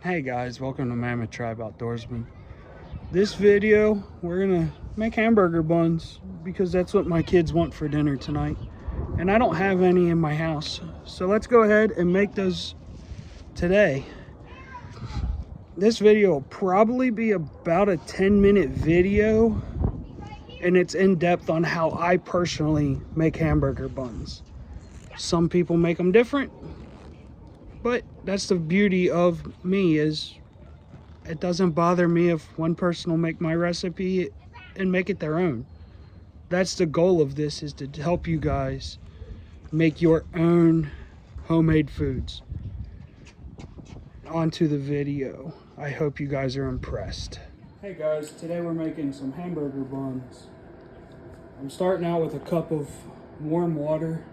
Hey guys, welcome to Mammoth Tribe Outdoorsman. This video, we're gonna make hamburger buns because that's what my kids want for dinner tonight. And I don't have any in my house. So let's go ahead and make those today. This video will probably be about a 10-minute video, and it's in depth on how I personally make hamburger buns. Some people make them different, but that's the beauty of me, is it doesn't bother me if one person will make my recipe and make it their own. That's the goal of this, is to help you guys make your own homemade foods. On to the video. I hope you guys are impressed. Hey guys, today we're making some hamburger buns. I'm starting out with a cup of warm water.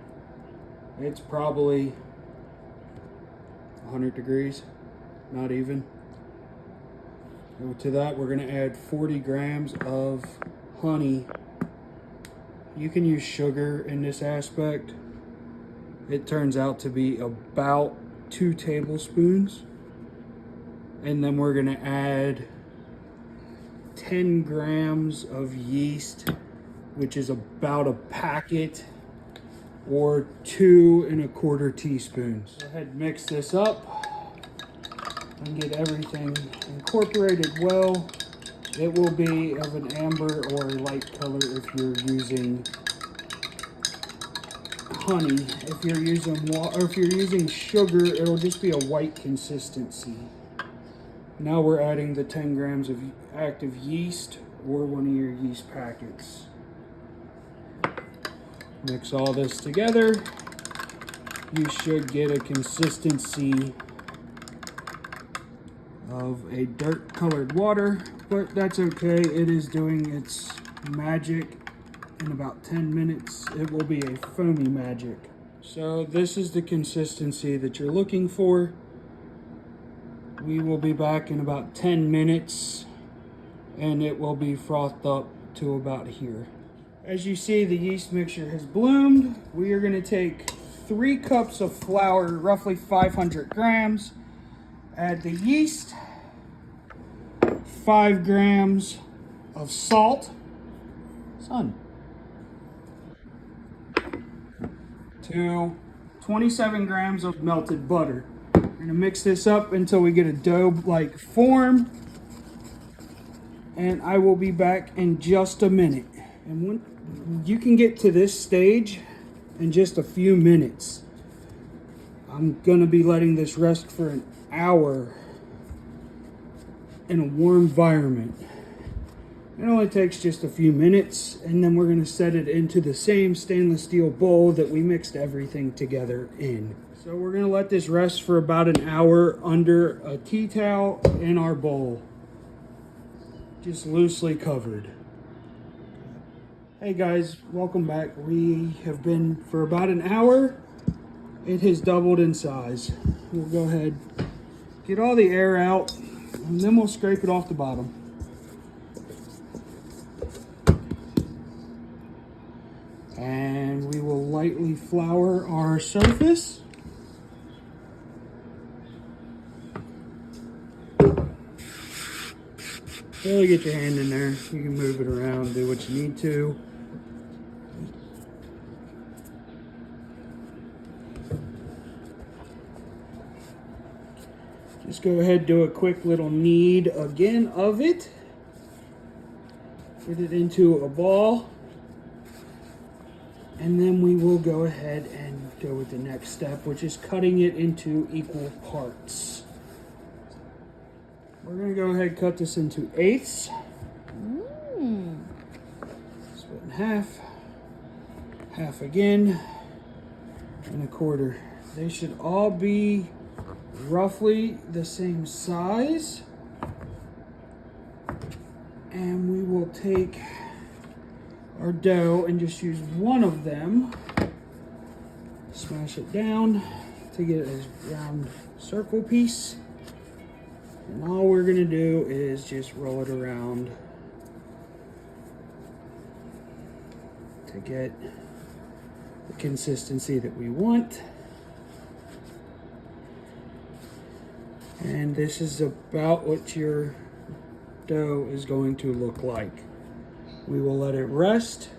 It's probably 100 degrees, not even. To that, we're going to add 40 grams of honey. You can use sugar in this aspect. It turns out to be about 2 tablespoons. And then we're going to add 10 grams of yeast, which is about a packet, or 2 1/4 teaspoons. Go ahead and mix this up and get everything incorporated well. It will be of an amber or light color if you're using honey. If you're using water, or if you're using sugar, it'll just be a white consistency. Now we're adding the 10 grams of active yeast, or one of your yeast packets. Mix all this together. You should get a consistency of a dirt colored water, but that's okay. It is doing its magic. In about 10 minutes it will be a foamy magic. So this is the consistency that you're looking for. We will be back in about 10 minutes and it will be frothed up to about here. As you see, the yeast mixture has bloomed. We are going to take 3 cups of flour, roughly 500 grams. Add the yeast, 5 grams of salt, to 27 grams of melted butter. We're going to mix this up until we get a dough-like form, and I will be back in just a minute. And when you can get to this stage in just a few minutes, I'm going to be letting this rest for an hour in a warm environment. It only takes just a few minutes, and then we're going to set it into the same stainless steel bowl that we mixed everything together in. So we're going to let this rest for about an hour under a tea towel in our bowl, just loosely covered. Hey guys, welcome back. We have been for about an hour. It has doubled in size. We'll go ahead, get all the air out, and then we'll scrape it off the bottom. And we will lightly flour our surface. Really get your hand in there. You can move it around, do what you need to. Just go ahead, do a quick little knead again of it. Get it into a ball. And then we will go ahead and go with the next step, which is cutting it into equal parts. We're going to go ahead and cut this into eighths. Split in half. Half again. And a quarter. They should all be roughly the same size. And we will take our dough and just use one of them, smash it down to get a round circle piece, and all we're going to do is just roll it around to get the consistency that we want. And this is about what your dough is going to look like. We will let it rest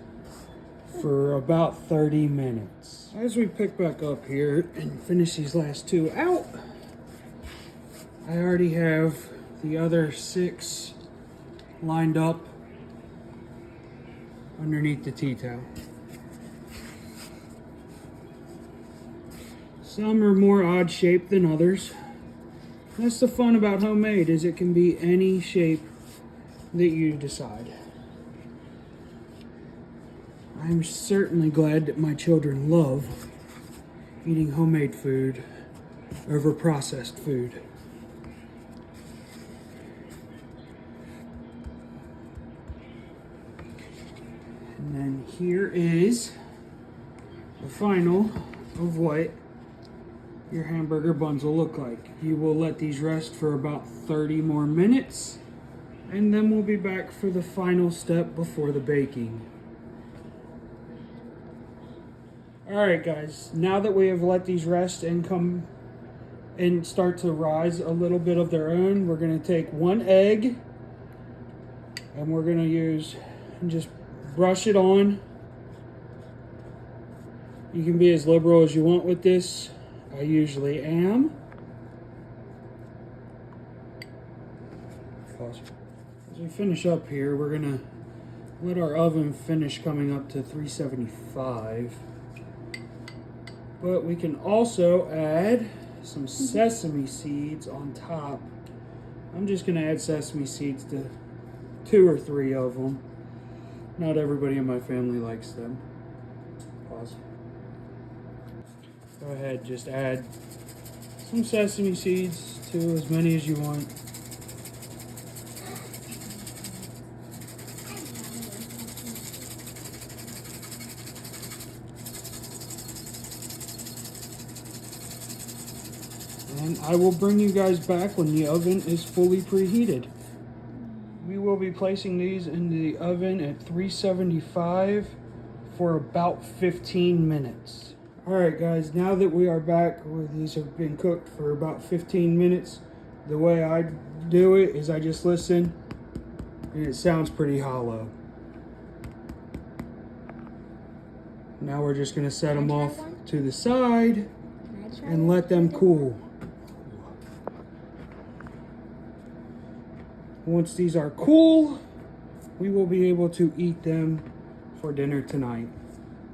for about 30 minutes. As we pick back up here and finish these last two out, I already have the other 6 lined up underneath the tea towel. Some are more odd shaped than others. That's the fun about homemade, is it can be any shape that you decide. I'm certainly glad that my children love eating homemade food over processed food. And then here is the final of what your hamburger buns will look like. You will let these rest for about 30 more minutes, and then we'll be back for the final step before the baking. Alright guys, now that we have let these rest and come and start to rise a little bit of their own, we're going to take 1 egg and we're going to use and just brush it on. You can be as liberal as you want with this. I usually am. Pause. As we finish up here, we're gonna let our oven finish coming up to 375. But we can also add some sesame seeds on top. I'm just gonna add sesame seeds to 2 or 3 of them. Not everybody in my family likes them. Pause. Go ahead, just add some sesame seeds to as many as you want. And I will bring you guys back when the oven is fully preheated. We will be placing these in the oven at 375 for about 15 minutes. Alright guys, now that we are back, where these have been cooked for about 15 minutes, the way I do it is I just listen, and it sounds pretty hollow. Now we're just going to set them off to the side and let them cool. Once these are cool, we will be able to eat them for dinner tonight.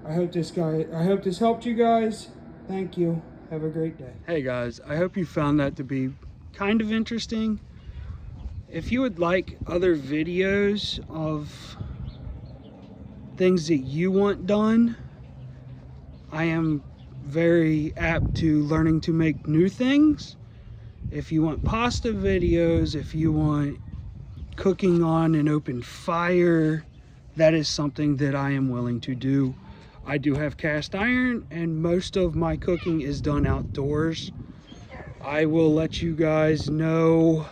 I hope this helped you guys. Thank you. Have a great day. Hey guys, I hope you found that to be kind of interesting. If you would like other videos of things that you want done, I am very apt to learning to make new things. If you want pasta videos, if you want cooking on an open fire, that is something that I am willing to do. I do have cast iron, and most of my cooking is done outdoors. I will let you guys know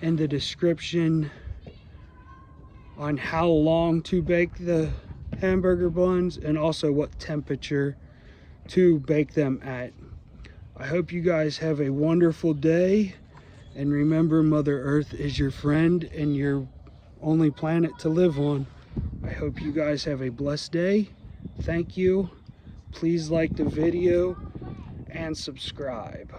in the description on how long to bake the hamburger buns and also what temperature to bake them at. I hope you guys have a wonderful day, and remember, Mother Earth is your friend and your only planet to live on. I hope you guys have a blessed day. Thank you. Please like the video and subscribe.